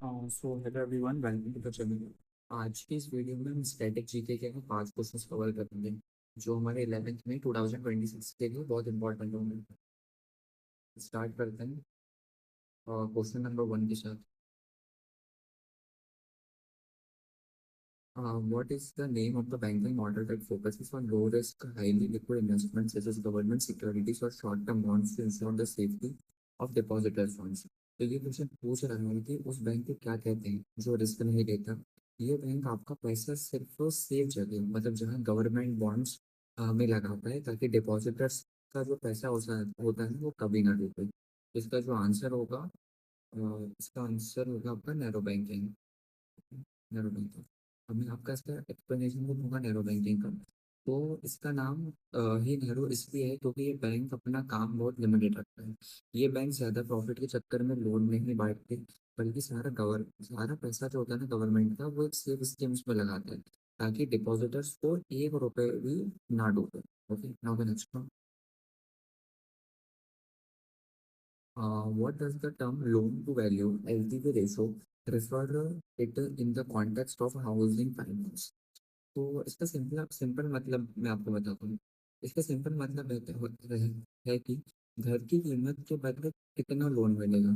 So hello everyone, welcome to the channel. आज की इस वीडियो में हम स्टैटिक जीके के हम 5 क्वेश्चंस कवर करेंगे जो हमारे 11th में 2026 के लिए बहुत इंपॉर्टेंट होंगे। स्टार्ट करते हैं क्वेश्चन नंबर 1 के साथ। What is the name of the banking model that focuses on low risk, highly liquid investments such as government securities or short term bonds to ensure the safety of depositor funds? तो ये question पूछ रहा है कि उस bank को क्या कहते हैं जो रिस्क नहीं लेता। ये बैंक आपका पैसा सिर्फ सेफ जगह, मतलब जहाँ गवर्नमेंट बॉन्ड्स में लगाता है, ताकि डिपॉजिटर्स का जो पैसा होता है ना, वो कभी ना डूबे। इसका जो आंसर होगा, इसका आंसर होगा आपका नैरो बैंकिंग। Narrow banking. अब मैं आपका इसका एक्सप्लेनेशन को दूंगा नैरो बैंकिंग का। तो इसका नाम ही नैरो इसलिए है क्योंकि ये बैंक अपना काम बहुत लिमिटेड रखता है। ये बैंक ज़्यादा प्रॉफिट के चक्कर में लोन नहीं बांटते, बल्कि सारा पैसा जो होता है ना गवर्नमेंट का, वो एक सेफ स्कीम्स में लगाता है, ताकि डिपॉजिटर्स को 1 रुपए भी ना डूबे। Okay, now the next one. What does the term loan to value LTV ratio refer it in the context of housing finance? तो इसका सिंपल मतलब मैं आपको बताता हूँ। इसका सिंपल मतलब है कि घर की कीमत के बदले कितना लोन मिलेगा।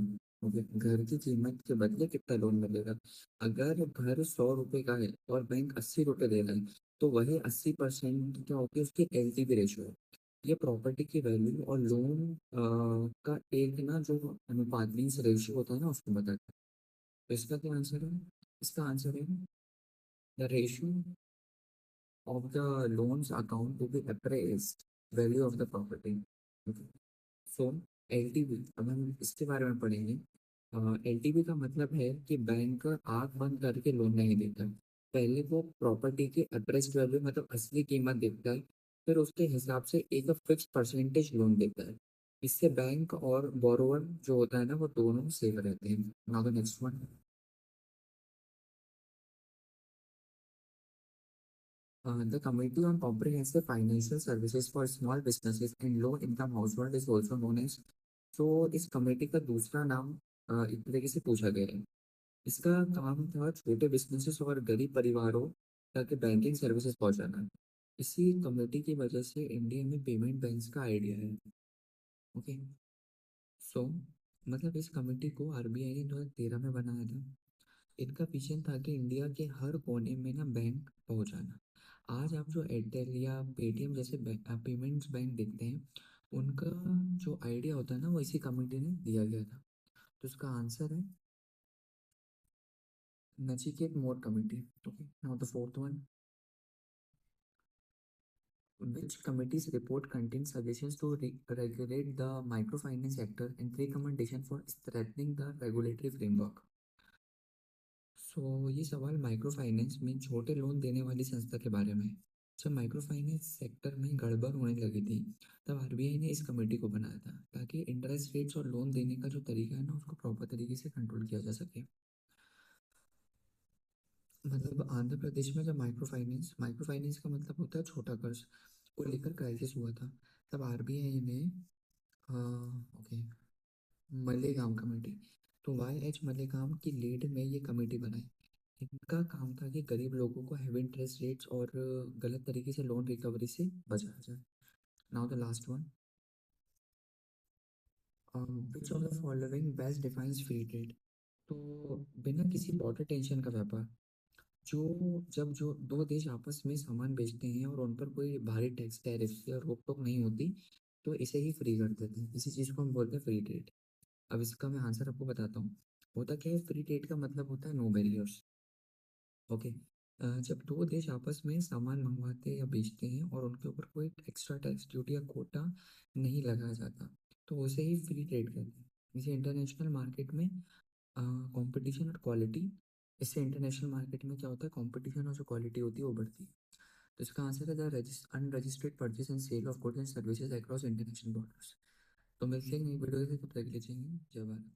ओके, घर की कीमत के बदले कितना लोन मिलेगा। अगर घर 100 रुपए का है और बैंक 80 रुपए दे रहा है, तो वही 80% क्या होती है, उसकी एलटीवी रेशियो है। ये प्रॉपर्टी की वैल्यू और लोन का एक ना जो अनुपात मीन्स रेशियो होता है ना, उसको बताता है। तो इसका क्या आंसर है? इसका आंसर है the ratio of the loans account to be appraised value of the property. Okay. So LTV, अब हम इसके बारे में पढ़ेंगे। एलटीवी का मतलब है कि बैंक आंख बंद करके लोन नहीं देता। पहले वो प्रॉपर्टी की अप्रेस्ड वैल्यू, मतलब असली कीमत देखता है, फिर उसके हिसाब से एक फिक्स परसेंटेज लोन देता है। इससे बैंक और बोरोवर जो होता है ना, वो दोनों सेफ रहते हैं। Now the next one. The Committee on Comprehensive Financial Services for Small Businesses and Low Income Household is also known as। तो इस कमेटी का दूसरा नाम एक तरीके से पूछा गया है। इसका काम था छोटे बिजनेसेस और गरीब परिवारों तक बैंकिंग सर्विसेज पहुंचाना। इसी कमेटी की वजह से इंडिया में पेमेंट बैंक का आइडिया है। ओके। सो मतलब इस कमेटी को आरबीआई ने 2013 में बनाया था। इनका विजन था कि इंडिया के हर कोने में ना बैंक पहुंचाना। आज आप जो एयरटेल या पेटीएम जैसे पेमेंट्स बैंक देखते हैं, उनका जो आइडिया होता है ना, वो इसी कमेटी ने दिया गया था। तो इसका आंसर है Nachiket More committee. Okay, now the fourth one. Which committee's report contains suggestions to regulate the microfinance sector and recommendation for strengthening the regulatory framework? ये सवाल माइक्रो फाइनेंस में छोटे लोन देने वाली संस्था के बारे में है। जब माइक्रो फाइनेंस सेक्टर में गड़बड़ होने लगी थी, तब आरबीआई ने इस कमेटी को बनाया था, ताकि इंटरेस्ट रेट्स और लोन देने का जो तरीका है ना, उसको प्रॉपर तरीके से कंट्रोल किया जा सके। मतलब आंध्र प्रदेश में जब माइक्रो फाइनेंस का मतलब होता है छोटा कर्ज, को लेकर क्राइसिस हुआ था, तब आरबीआई ने ओके, मलेगाम कमेटी, तो वाई एच मलेगाम की लीड में ये कमेटी बनाई। इनका काम था कि गरीब लोगों को हैवी इंटरेस्ट रेट्स और गलत तरीके से लोन रिकवरी से बचाया जाए। Now the last one. Which of the following best defines free trade? तो बिना किसी बॉर्डर टेंशन का व्यापार, जब जो दो देश आपस में सामान बेचते हैं और उन पर कोई भारी टैक्स, टैरिफ या रोक टोक नहीं होती, तो इसे ही फ्री कर देते हैं। इसी चीज़ को हम बोलते हैं फ्री ट्रेड। अब इसका मैं आंसर आपको बताता हूँ। होता क्या है, फ्री ट्रेड का मतलब होता है नो बैरियर्स। ओके। जब दो देश आपस में सामान मंगवाते या बेचते हैं और उनके ऊपर कोई एक्स्ट्रा टैक्स, ड्यूटी या कोटा नहीं लगाया जाता, तो उसे ही फ्री ट्रेड कहते हैं। इसे इंटरनेशनल मार्केट में कंपटीशन और क्वालिटी इससे इंटरनेशनल मार्केट में क्या होता है, कंपटीशन और जो क्वालिटी होती है वो बढ़ती है। तो इसका आंसर है the unregistered purchase and sale of goods and services across international borders. तो मिलते हैं नई वीडियो से, तब तक के लिए जय हिंद, जय भारत।